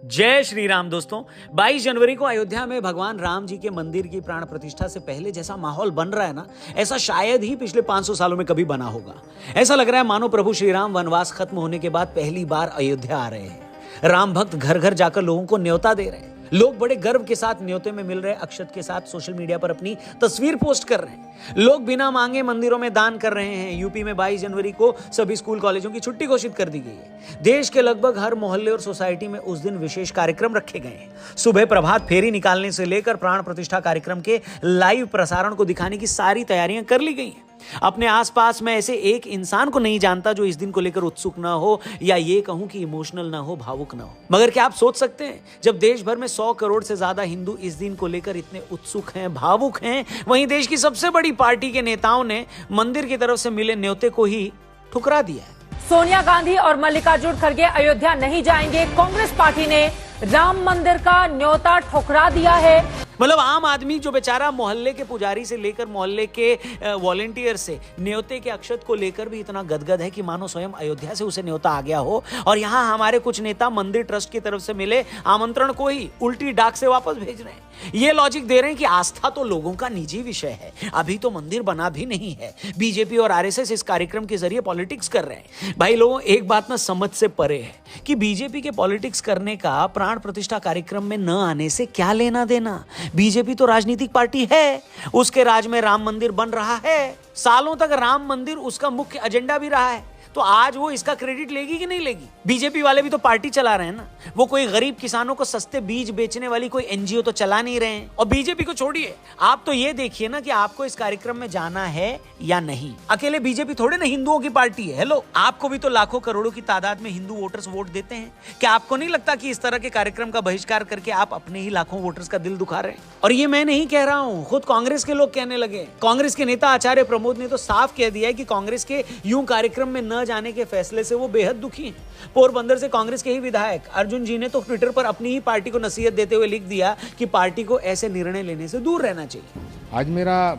जय श्री राम दोस्तों। 22 जनवरी को अयोध्या में भगवान राम जी के मंदिर की प्राण प्रतिष्ठा से पहले जैसा माहौल बन रहा है ना, ऐसा शायद ही पिछले 500 सालों में कभी बना होगा। ऐसा लग रहा है मानो प्रभु श्री राम वनवास खत्म होने के बाद पहली बार अयोध्या आ रहे हैं। राम भक्त घर घर जाकर लोगों को न्योता दे रहे हैं। लोग बड़े गर्व के साथ न्योते में मिल रहे अक्षत के साथ सोशल मीडिया पर अपनी तस्वीर पोस्ट कर रहे हैं। लोग बिना मांगे मंदिरों में दान कर रहे हैं। यूपी में 22 जनवरी को सभी स्कूल कॉलेजों की छुट्टी घोषित कर दी गई है। देश के लगभग हर मोहल्ले और सोसाइटी में उस दिन विशेष कार्यक्रम रखे गए हैं। सुबह प्रभात फेरी निकालने से लेकर प्राण प्रतिष्ठा कार्यक्रम के लाइव प्रसारण को दिखाने की सारी तैयारियां कर ली गई हैं। अपने आसपास में ऐसे एक इंसान को नहीं जानता जो इस दिन को लेकर उत्सुक ना हो, या ये कहूं कि इमोशनल ना हो, भावुक ना हो। मगर क्या आप सोच सकते हैं, जब देश भर में 100 करोड़ से ज्यादा हिंदू इस दिन को लेकर इतने उत्सुक हैं, भावुक हैं, वहीं देश की सबसे बड़ी पार्टी के नेताओं ने मंदिर की तरफ से मिले न्योते को ही ठुकरा दिया है। सोनिया गांधी और मल्लिकार्जुन खड़गे अयोध्या नहीं जाएंगे। कांग्रेस पार्टी ने राम मंदिर का न्योता ठुकरा दिया है। मतलब आम आदमी जो बेचारा मोहल्ले के पुजारी से लेकर मोहल्ले के वॉलेंटियर से न्योते के अक्षत को लेकर भी इतना गदगद है कि मानो स्वयं अयोध्या से उसे न्योता आ गया हो, और यहाँ हमारे कुछ नेता मंदिर ट्रस्ट की तरफ से मिले आमंत्रण को ही उल्टी डाक से वापस भेज रहे हैं। ये लॉजिक दे रहे हैं कि आस्था तो लोगों का निजी विषय है, अभी तो मंदिर बना भी नहीं है। बीजेपी और आरएसएस इस कार्यक्रम के जरिए पॉलिटिक्स कर रहे हैं। भाई लोगों, एक बात ना समझ से परे है कि बीजेपी के पॉलिटिक्स करने का प्राण प्रतिष्ठा कार्यक्रम में न आने से क्या लेना देना। बीजेपी तो राजनीतिक पार्टी है, उसके राज में राम मंदिर बन रहा है, सालों तक राम मंदिर उसका मुख्य एजेंडा भी रहा है। तो आज वो इसका क्रेडिट लेगी कि नहीं लेगी? बीजेपी वाले भी तो पार्टी चला रहे हैं ना, वो कोई गरीब किसानों को सस्ते बीज बेचने वाली कोई एनजीओ तो चला नहीं रहे हैं। और बीजेपी को छोड़िए, आप तो ये देखिए ना कि आपको इस कार्यक्रम में जाना है या नहीं। अकेले बीजेपी थोड़े ना हिंदुओं की पार्टी है। हेलो, आपको भी तो लाखों करोड़ों की तादाद में हिंदू वोटर्स वोट देते हैं। क्या आपको नहीं लगता कि इस तरह के कार्यक्रम का बहिष्कार करके आप अपने ही लाखों वोटर्स का दिल दुखा रहे हैं? और ये मैं नहीं कह रहा हूँ, खुद कांग्रेस के लोग कहने लगे। कांग्रेस के नेता आचार्य प्रमोद ने तो साफ कह दिया है कि कांग्रेस के यूं कार्यक्रम में न जाने के फैसले से वो बेहद दुखी हैं। पोरबंदर से कांग्रेस के ही विधायक अर्जुन जी ने तो ट्विटर पर अपनी ही पार्टी को नसीहत देते हुए लिख दिया कि पार्टी को ऐसे निर्णय लेने से दूर रहना चाहिए। आज मेरा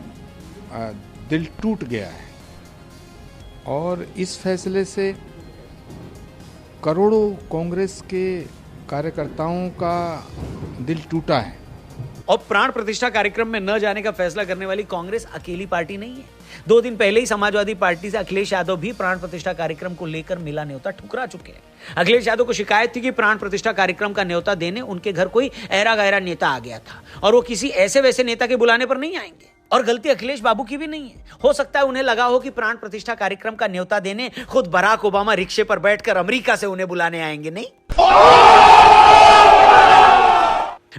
दिल टूट गया है, और इस फैसले से करोड़ों कांग्रेस के कार्यकर्ताओं का दिल टूटा है। और प्राण प्रतिष्ठा कार्यक्रम में न जाने का फैसला करने वाली कांग्रेस अकेली पार्टी नहीं है। 2 दिन पहले ही समाजवादी पार्टी से अखिलेश यादव भी प्राण प्रतिष्ठा कार्यक्रम को लेकर मिला न्योता ठुकरा चुके हैं। अखिलेश यादव को शिकायत थी कि प्राण प्रतिष्ठा कार्यक्रम का न्योता देने उनके घर कोई ऐरा गैरा नेता आ गया था, और वो किसी ऐसे वैसे नेता के बुलाने पर नहीं आएंगे। और गलती अखिलेश बाबू की भी नहीं है। हो सकता है उन्हें लगा हो कि प्राण प्रतिष्ठा कार्यक्रम का न्योता देने खुद बराक ओबामा रिक्शे पर बैठकर अमेरिका से उन्हें बुलाने आएंगे। नहीं,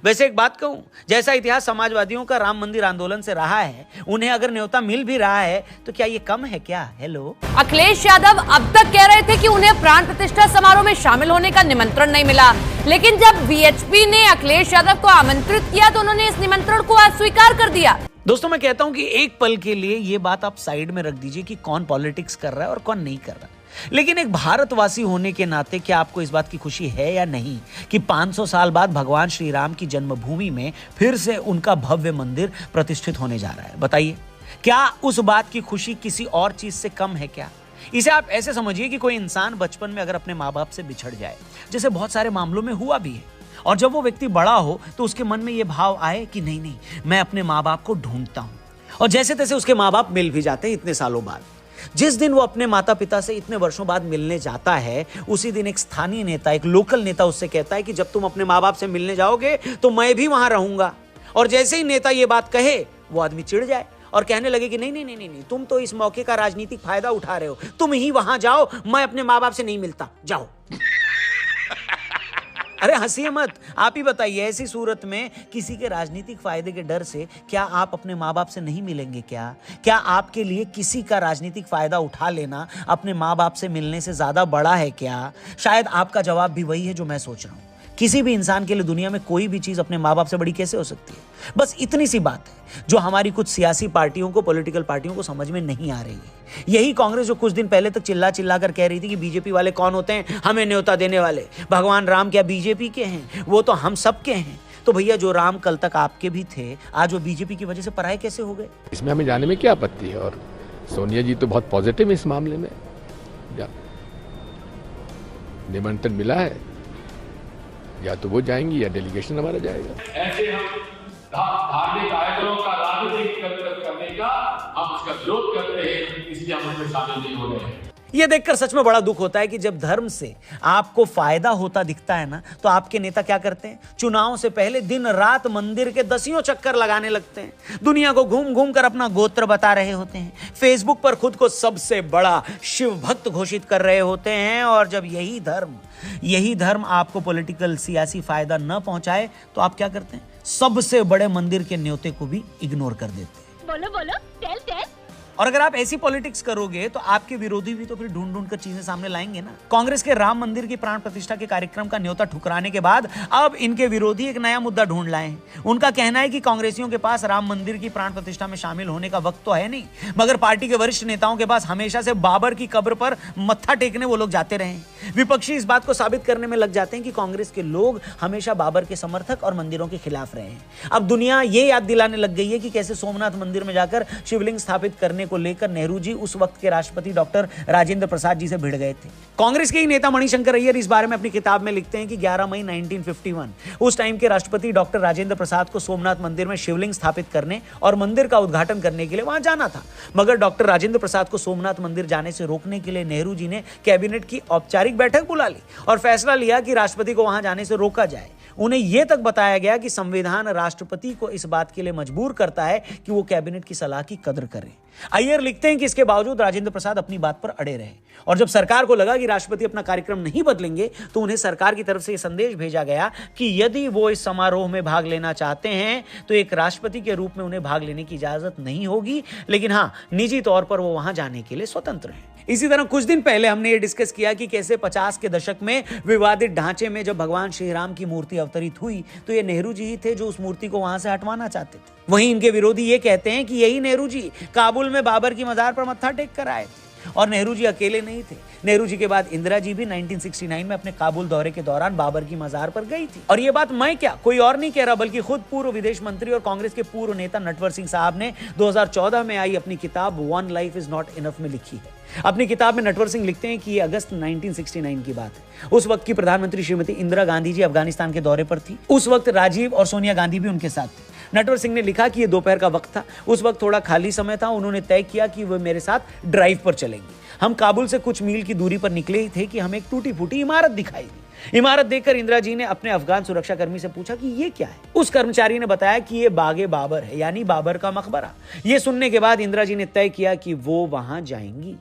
वैसे एक बात कहूं, जैसा इतिहास समाजवादियों का राम मंदिर आंदोलन से रहा है, उन्हें अगर न्योता मिल भी रहा है तो क्या ये कम है क्या? हेलो, अखिलेश यादव अब तक कह रहे थे कि उन्हें प्राण प्रतिष्ठा समारोह में शामिल होने का निमंत्रण नहीं मिला, लेकिन जब बीएचपी ने अखिलेश यादव को आमंत्रित किया तो उन्होंने इस निमंत्रण को अस्वीकार कर दिया। दोस्तों, मैं कहता हूं कि एक पल के लिए ये बात आप साइड में रख दीजिए कि कौन पॉलिटिक्स कर रहा है और कौन नहीं कर रहा। लेकिन एक भारतवासी होने के नाते क्या आपको इस बात की खुशी है या नहीं कि 500 साल बाद भगवान श्री राम की जन्मभूमि में फिर से उनका भव्य मंदिर प्रतिष्ठित होने जा रहा है? बताइए, क्या उस बात की खुशी किसी और चीज से कम है क्या? इसे आप ऐसे समझिए कि कोई इंसान बचपन में अगर अपने माँ बाप से बिछड़ जाए, जैसे बहुत सारे मामलों में हुआ भी है, और जब वो व्यक्ति बड़ा हो तो उसके मन में ये भाव आए कि नहीं नहीं, मैं अपने माँ बाप को ढूंढता हूं, और जैसे तैसे उसके माँ बाप मिल भी जाते हैं इतने सालों बाद। जिस दिन वो अपने माता पिता से इतने वर्षों बाद मिलने जाता है, उसी दिन एक स्थानीय नेता, एक लोकल नेता उससे कहता है कि जब तुम अपने माँ बाप से मिलने जाओगे तो मैं भी वहां रहूंगा। और जैसे ही नेता ये बात कहे, वो आदमी चिढ़ जाए और कहने लगे कि नहीं नहीं नहीं नहीं, तुम तो इस मौके का राजनीतिक फायदा उठा रहे हो, तुम ही वहां जाओ, मैं अपने माँ बाप से नहीं मिलता, जाओ। अरे हंसिए मत, आप ही बताइए, ऐसी सूरत में किसी के राजनीतिक फायदे के डर से क्या आप अपने माँ बाप से नहीं मिलेंगे क्या? क्या आपके लिए किसी का राजनीतिक फायदा उठा लेना अपने माँ बाप से मिलने से ज्यादा बड़ा है क्या? शायद आपका जवाब भी वही है जो मैं सोच रहा हूं। किसी भी इंसान के लिए दुनिया में कोई भी चीज अपने माँ बाप से बड़ी कैसे हो सकती है? बस इतनी सी बात है जो हमारी कुछ सियासी पार्टियों को, पॉलिटिकल पार्टियों को समझ में नहीं आ रही है। यही कांग्रेस जो कुछ दिन पहले तक चिल्ला चिल्ला कर कह रही थी कि बीजेपी वाले कौन होते हैं हमें न्योता देने वाले, भगवान राम क्या बीजेपी के हैं, वो तो हम सबके हैं। तो भैया, जो राम कल तक आपके भी थे, आज वो बीजेपी की वजह से पराये कैसे हो गए? इसमें हमें जाने में क्या आपत्ति है? और सोनिया जी तो बहुत पॉजिटिव इस मामले में, निमंत्रण मिला है, या तो वो जाएंगी या डेलीगेशन हमारा जाएगा। ऐसे हम धार्मिक आयोजनों का राजनीतिक करने का हम उसका विरोध करते हैं, इसलिए हम उसमें शामिल नहीं हो रहे हैं। यह देखकर सच में बड़ा दुख होता है कि जब धर्म से आपको फायदा होता दिखता है ना, तो आपके नेता क्या करते हैं? चुनाव से पहले दिन रात मंदिर के दसियों चक्कर लगाने लगते हैं, दुनिया को घूम घूम कर अपना गोत्र बता रहे होते हैं, फेसबुक पर खुद को सबसे बड़ा शिव भक्त घोषित कर रहे होते हैं। और जब यही धर्म आपको पॉलिटिकल सियासी फायदा न पहुंचाए तो आप क्या करते हैं? सबसे बड़े मंदिर के न्योते को भी इग्नोर कर देते हैं। बोलो टेल। और अगर आप ऐसी पॉलिटिक्स करोगे तो आपके विरोधी भी तो फिर ढूंढ कर चीजें सामने लाएंगे ना। कांग्रेस के राम मंदिर की प्राण प्रतिष्ठा के कार्यक्रम का न्योता ठुकराने के बाद अब इनके विरोधी एक नया मुद्दा ढूंढ लाए हैं। उनका कहना है कि कांग्रेसियों के पास राम मंदिर की प्राण प्रतिष्ठा में शामिल होने का वक्त तो है नहीं, मगर पार्टी के वरिष्ठ नेताओं के पास हमेशा से बाबर की कब्र पर मत्था टेकने वो लोग जाते रहे। विपक्षी इस बात को साबित करने में लग जाते हैं कि कांग्रेस के लोग हमेशा बाबर के समर्थक और मंदिरों के खिलाफ रहे हैं। अब दुनिया ये याद दिलाने लग गई है कि कैसे सोमनाथ मंदिर में जाकर शिवलिंग स्थापित करने को लेकर नेहरू जी उस वक्त के राष्ट्रपति डॉक्टर राजेंद्र प्रसाद जी से भिड़ गए थे। कांग्रेस के ही नेता मणिशंकर अय्यर इस बारे में अपनी किताब में लिखते हैं कि 11 मई 1951 उस टाइम के राष्ट्रपति डॉक्टर राजेंद्र प्रसाद को सोमनाथ मंदिर में शिवलिंग स्थापित करने और मंदिर का उद्घाटन करने के लिए वहां जाना था, मगर डॉक्टर राजेंद्र प्रसाद को सोमनाथ मंदिर जाने से रोकने के लिए नेहरू जी ने कैबिनेट की औपचारिक बैठक बुला ली और फैसला लिया कि राष्ट्रपति को वहां जाने से रोका जाए। उन्हें यह तक बताया गया कि संविधान राष्ट्रपति को इस बात के लिए मजबूर करता है कि वो कैबिनेट की सलाह की कदर करे। अय्यर लिखते हैं कि इसके बावजूद राजेंद्र प्रसाद अपनी बात पर अड़े रहे और जब सरकार को लगा कि राष्ट्रपति अपना कार्यक्रम नहीं बदलेंगे तो उन्हें सरकार की तरफ से यह संदेश भेजा गया कि यदि वो इस समारोह में भाग लेना चाहते हैं तो एक राष्ट्रपति के रूप में उन्हें भाग लेने की इजाजत नहीं होगी, लेकिन हाँ, निजी तौर पर वो वहां जाने के लिए स्वतंत्र हैं। इसी तरह कुछ दिन पहले हमने ये डिस्कस किया कि कैसे 50 के दशक में विवादित ढांचे में जब भगवान श्री राम की मूर्ति अवतरित हुई तो ये नेहरू जी ही थे जो उस मूर्ति को वहां से हटवाना चाहते थे। वहीं इनके विरोधी ये कहते हैं कि यही नेहरू जी काबुल में बाबर की मजार पर मत्था टेक कर आए थे और नेहरू जी अकेले नहीं थे। नेहरू जी के बाद इंदिरा जी भी 1969 में अपने काबुल दौरे के दौरान बाबर की मजार पर गई थी। और ये बात मैं क्या, कोई और नहीं कह रहा, बल्कि खुद पूर्व विदेश मंत्री और कांग्रेस के पूर्व नेता नटवर सिंह साहब ने 2014 में आई अपनी किताब one life is not enough में लिखी है। अपनी किताब में नटवर सिंह लिखते हैं कि ये अगस्त 1969 की बात है। उस वक्त की प्रधानमंत्री श्रीमती इंदिरा गांधी जी अफगानिस्तान के दौरे पर थी। उस वक्त राजीव और सोनिया गांधी भी उनके साथ थे। नटवर सिंह ने लिखा कि ये दोपहर का वक्त था, उस वक्त थोड़ा खाली समय था। उन्होंने तय किया कि वो मेरे साथ ड्राइव पर चलेंगे। हम काबुल से कुछ मील की दूरी पर निकले ही थे कि हमें एक टूटी फूटी इमारत दिखाई दी। इमारत देखकर इंदिरा जी ने अपने अफगान सुरक्षाकर्मी से पूछा कि ये क्या है। उस कर्मचारी ने बताया कि ये बागे बाबर है, यानी बाबर का मकबरा। ये सुनने के बाद इंदिरा जी ने तय किया कि वो वहां जाएंगी।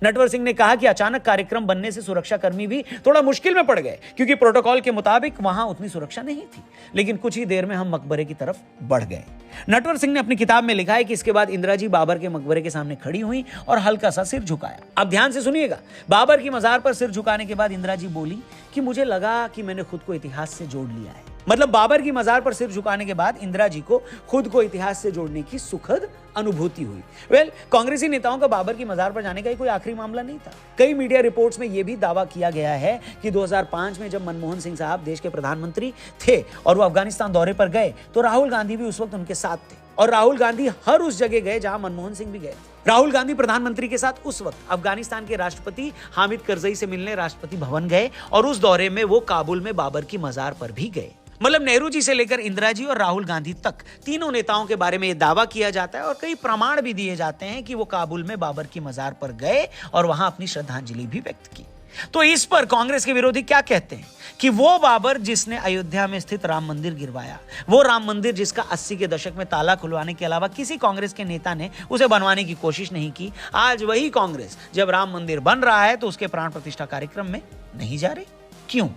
नटवर सिंह ने कहा कि अचानक कार्यक्रम बनने से सुरक्षाकर्मी भी थोड़ा मुश्किल में पड़ गए क्योंकि प्रोटोकॉल के मुताबिक वहां उतनी सुरक्षा नहीं थी, लेकिन कुछ ही देर में हम मकबरे की तरफ बढ़ गए। नटवर सिंह ने अपनी किताब में लिखा है कि इसके बाद इंदिरा जी बाबर के मकबरे के सामने खड़ी हुई और हल्का सा सिर झुकाया। अब ध्यान से सुनिएगा, बाबर की मजार पर सिर झुकाने के बाद इंदिरा जी बोली कि मुझे लगा कि मैंने खुद को इतिहास से जोड़ लिया है। मतलब बाबर की मजार पर सिर झुकाने के बाद इंदिरा जी को खुद को इतिहास से जोड़ने की सुखद अनुभूति हुई। कांग्रेसी नेताओं का बाबर की मजार पर जाने का कोई आखिरी मामला नहीं था। कई मीडिया रिपोर्ट्स में यह भी दावा किया गया है कि 2005 में जब मनमोहन सिंह साहब देश के प्रधानमंत्री थे और वो अफगानिस्तान दौरे पर गए तो राहुल गांधी भी उस वक्त उनके साथ थे और राहुल गांधी हर उस जगह गए जहां मनमोहन सिंह भी गए थे। राहुल गांधी प्रधानमंत्री के साथ उस वक्त अफगानिस्तान के राष्ट्रपति हामिद करजई से मिलने राष्ट्रपति भवन गए और उस दौरे में वो काबुल में बाबर की मजार पर भी गए। मतलब नेहरू जी से लेकर इंदिरा जी और राहुल गांधी तक तीनों नेताओं के बारे में यह दावा किया जाता है और कई प्रमाण भी दिए जाते हैं कि वो काबुल में बाबर की मजार पर गए और वहां अपनी श्रद्धांजलि भी व्यक्त की। तो इस पर कांग्रेस के विरोधी क्या कहते हैं कि वो बाबर जिसने अयोध्या में स्थित राम मंदिर गिरवाया, वो राम मंदिर जिसका 80 के दशक में ताला खुलवाने के अलावा किसी कांग्रेस के नेता ने उसे बनवाने की कोशिश नहीं की, आज वही कांग्रेस जब राम मंदिर बन रहा है तो उसके प्राण प्रतिष्ठा कार्यक्रम में नहीं जा रही। क्यों?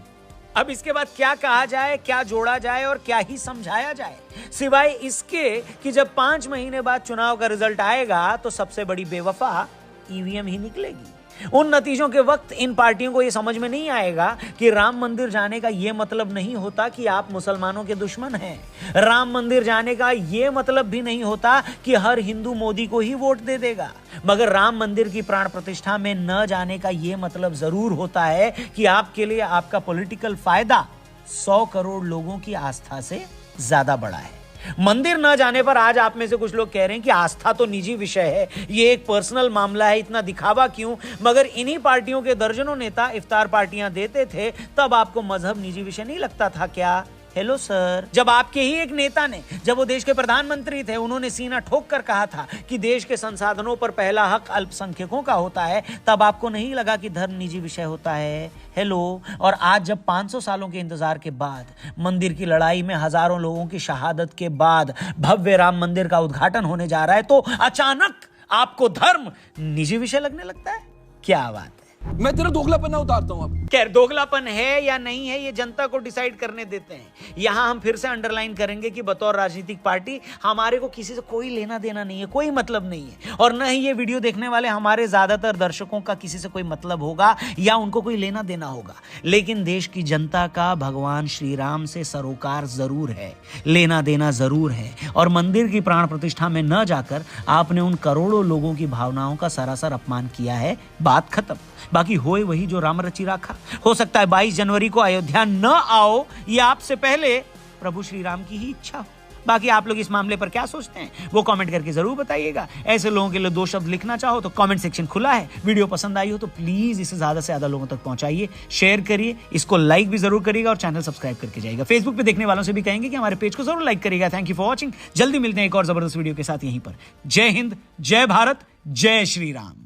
अब इसके बाद क्या कहा जाए, क्या जोड़ा जाए और क्या ही समझाया जाए, सिवाय इसके कि जब 5 महीने बाद चुनाव का रिजल्ट आएगा तो सबसे बड़ी बेवफा ईवीएम ही निकलेगी। उन नतीजों के वक्त इन पार्टियों को यह समझ में नहीं आएगा कि राम मंदिर जाने का यह मतलब नहीं होता कि आप मुसलमानों के दुश्मन हैं। राम मंदिर जाने का यह मतलब भी नहीं होता कि हर हिंदू मोदी को ही वोट दे देगा, मगर राम मंदिर की प्राण प्रतिष्ठा में न जाने का यह मतलब जरूर होता है कि आपके लिए आपका पॉलिटिकल फायदा 100 करोड़ लोगों की आस्था से ज्यादा बड़ा है। मंदिर न जाने पर आज आप में से कुछ लोग कह रहे हैं कि आस्था तो निजी विषय है, ये एक पर्सनल मामला है, इतना दिखावा क्यों? मगर इन्हीं पार्टियों के दर्जनों नेता इफ्तार पार्टियां देते थे, तब आपको मजहब निजी विषय नहीं लगता था क्या? हेलो सर, जब आपके ही एक नेता ने, जब वो देश के प्रधानमंत्री थे, उन्होंने सीना ठोक कर कहा था कि देश के संसाधनों पर पहला हक अल्पसंख्यकों का होता है, तब आपको नहीं लगा कि धर्म निजी विषय होता है? हेलो, और आज जब 500 सालों के इंतजार के बाद, मंदिर की लड़ाई में हजारों लोगों की शहादत के बाद भव्य राम मंदिर का उद्घाटन होने जा रहा है, तो अचानक आपको धर्म निजी विषय लगने लगता है? क्या बात है? मैं तेरा दोगलापन उतारता हूं। अब खैर, दोगलापन है या नहीं है, ये जनता को डिसाइड करने देते हैं। यहां हम फिर से अंडरलाइन करेंगे कि बतौर राजनीतिक पार्टी हमारे को किसी से कोई लेना देना नहीं है, कोई मतलब नहीं है, और न ही ये वीडियो देखने वाले हमारे ज्यादातर दर्शकों का किसी से कोई मतलब होगा या उनको कोई लेना देना होगा। लेकिन देश की जनता का भगवान श्री राम से सरोकार जरूर है, लेना देना जरूर है, और मंदिर की प्राण प्रतिष्ठा में न जाकर आपने उन करोड़ों लोगों की भावनाओं का सरासर अपमान किया है। बात खत्म। बाकी होए वही जो राम रचि राखा। हो सकता है 22 जनवरी को अयोध्या न आओ, ये आपसे पहले प्रभु श्री राम की ही इच्छा हो। बाकी आप लोग इस मामले पर क्या सोचते हैं, वो कमेंट करके जरूर बताइएगा। ऐसे लोगों के लिए 2 शब्द लिखना चाहो तो कमेंट सेक्शन खुला है। वीडियो पसंद आई हो तो प्लीज इसे ज्यादा से ज्यादा लोगों तक पहुंचाइए, शेयर करिए, इसको लाइक भी जरूर करिएगा और चैनल सब्सक्राइब करके जाइएगा। फेसबुक पे देखने वालों से भी कहेंगे कि हमारे पेज को जरूर लाइक करिएगा। Thank you for watching. जल्दी मिलते हैं एक और जबरदस्त वीडियो के साथ यहीं पर। जय हिंद, जय भारत, जय श्री राम।